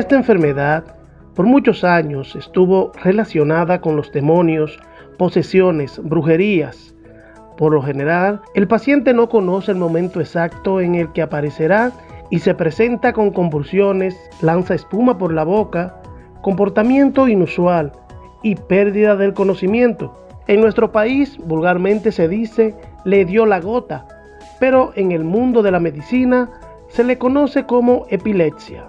Esta enfermedad por muchos años estuvo relacionada con los demonios, posesiones, brujerías. Por lo general, el paciente no conoce el momento exacto en el que aparecerá y se presenta con convulsiones, lanza espuma por la boca, comportamiento inusual y pérdida del conocimiento. En nuestro país vulgarmente se dice le dio la gota, pero en el mundo de la medicina se le conoce como epilepsia.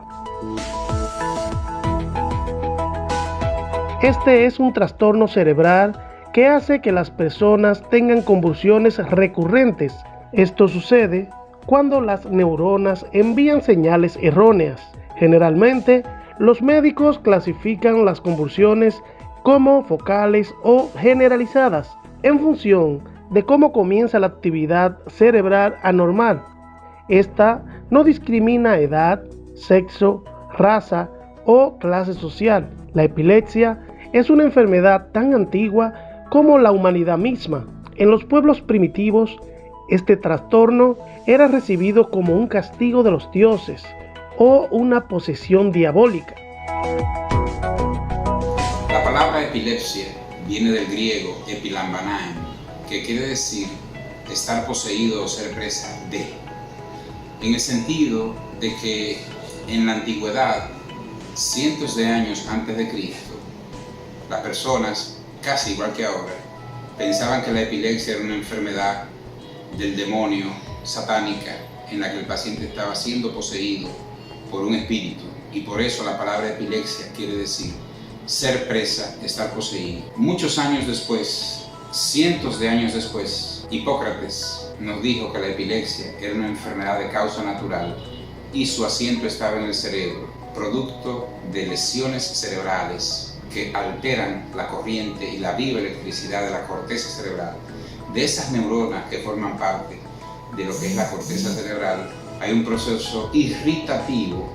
Este es un trastorno cerebral que hace que las personas tengan convulsiones recurrentes. Esto sucede cuando las neuronas envían señales erróneas. Generalmente, los médicos clasifican las convulsiones como focales o generalizadas en función de cómo comienza la actividad cerebral anormal. Esta no discrimina edad, sexo, raza o clase social. La epilepsia es una enfermedad tan antigua como la humanidad misma. En los pueblos primitivos, este trastorno era recibido como un castigo de los dioses o una posesión diabólica. La palabra epilepsia viene del griego epilambanaen, que quiere decir estar poseído o ser presa de, en el sentido de que en la antigüedad, cientos de años antes de Cristo, las personas, casi igual que ahora, pensaban que la epilepsia era una enfermedad del demonio, satánica, en la que el paciente estaba siendo poseído por un espíritu, y por eso la palabra epilepsia quiere decir ser presa, estar poseído. Muchos años después, cientos de años después, Hipócrates nos dijo que la epilepsia era una enfermedad de causa natural y su asiento estaba en el cerebro, producto de lesiones cerebrales que alteran la corriente y la viva electricidad de la corteza cerebral. De esas neuronas que forman parte de lo que es la corteza cerebral, hay un proceso irritativo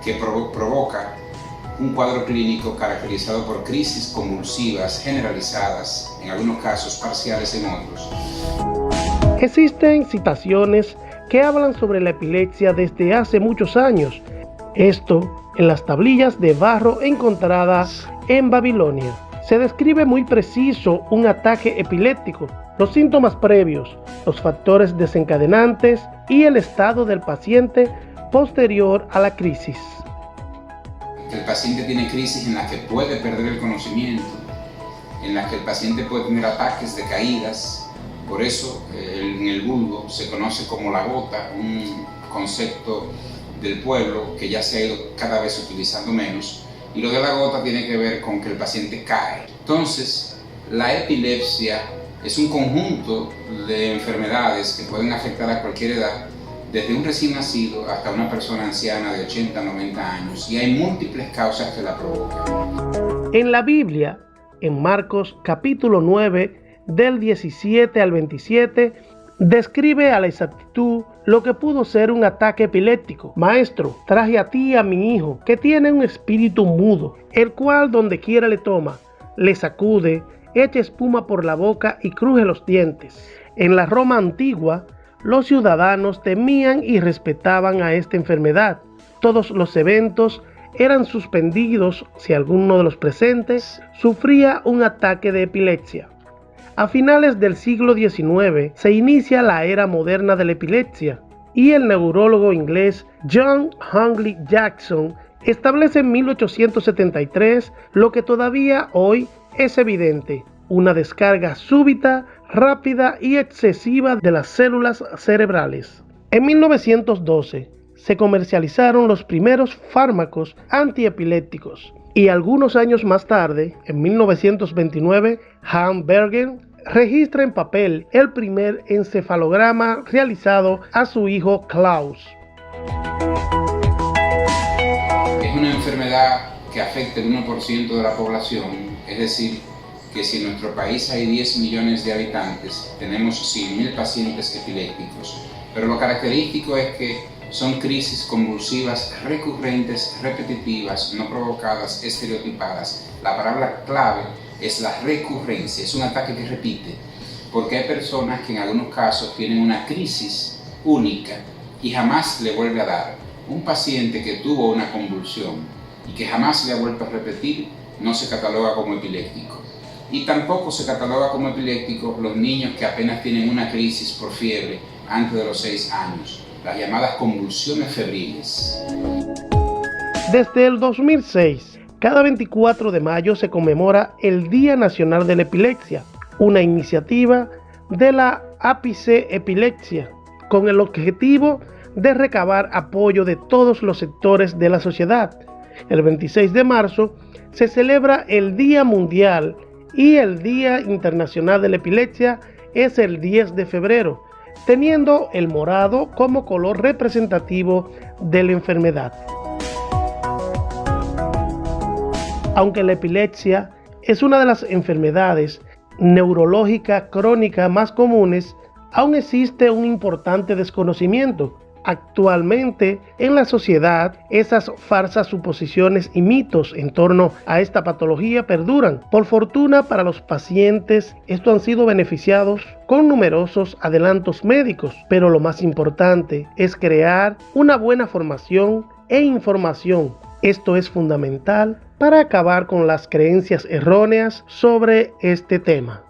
que provoca un cuadro clínico caracterizado por crisis convulsivas generalizadas, en algunos casos parciales en otros. Existen citaciones que hablan sobre la epilepsia desde hace muchos años. Esto en las tablillas de barro encontradas en Babilonia. Se describe muy preciso un ataque epiléptico, los síntomas previos, los factores desencadenantes y el estado del paciente posterior a la crisis. El paciente tiene crisis en las que puede perder el conocimiento, en las que el paciente puede tener ataques de caídas. Por eso en el vulgo se conoce como la gota, un concepto del pueblo que ya se ha ido cada vez utilizando menos, y lo de la gota tiene que ver con que el paciente cae. Entonces, la epilepsia es un conjunto de enfermedades que pueden afectar a cualquier edad, desde un recién nacido hasta una persona anciana de 80, 90 años, y hay múltiples causas que la provocan. En la Biblia, en Marcos capítulo 9, del 17 al 27, describe a la exactitud lo que pudo ser un ataque epiléptico. Maestro, traje a ti a mi hijo, que tiene un espíritu mudo, el cual donde quiera le toma, le sacude, echa espuma por la boca y cruje los dientes. En la Roma antigua, los ciudadanos temían y respetaban a esta enfermedad. Todos los eventos eran suspendidos si alguno de los presentes sufría un ataque de epilepsia. A finales del siglo XIX se inicia la era moderna de la epilepsia y el neurólogo inglés John Huntley Jackson establece en 1873 lo que todavía hoy es evidente: una descarga súbita, rápida y excesiva de las células cerebrales. En 1912 se comercializaron los primeros fármacos antiepilépticos y algunos años más tarde, en 1929, Hans Berger registra en papel el primer encefalograma realizado a su hijo Klaus. Es una enfermedad que afecta el 1% de la población, es decir, que si en nuestro país hay 10 millones de habitantes, tenemos 100.000 pacientes epilépticos. Pero lo característico es que son crisis convulsivas recurrentes, repetitivas, no provocadas, estereotipadas. La palabra clave es la recurrencia, es un ataque que repite, porque hay personas que en algunos casos tienen una crisis única y jamás le vuelve a dar. Un paciente que tuvo una convulsión y que jamás se ha vuelto a repetir, no se cataloga como epiléptico. Y tampoco se cataloga como epiléptico los niños que apenas tienen una crisis por fiebre antes de los 6 años, las llamadas convulsiones febriles. Desde el 2006, cada 24 de mayo se conmemora el Día Nacional de la Epilepsia, una iniciativa de la Ápice Epilepsia, con el objetivo de recabar apoyo de todos los sectores de la sociedad. El 26 de marzo se celebra el Día Mundial y el Día Internacional de la Epilepsia es el 10 de febrero, teniendo el morado como color representativo de la enfermedad. Aunque la epilepsia es una de las enfermedades neurológicas crónicas más comunes, aún existe un importante desconocimiento. Actualmente en la sociedad, esas falsas suposiciones y mitos en torno a esta patología perduran. Por fortuna para los pacientes, estos han sido beneficiados con numerosos adelantos médicos, pero lo más importante es crear una buena formación e información. Esto es fundamental para acabar con las creencias erróneas sobre este tema.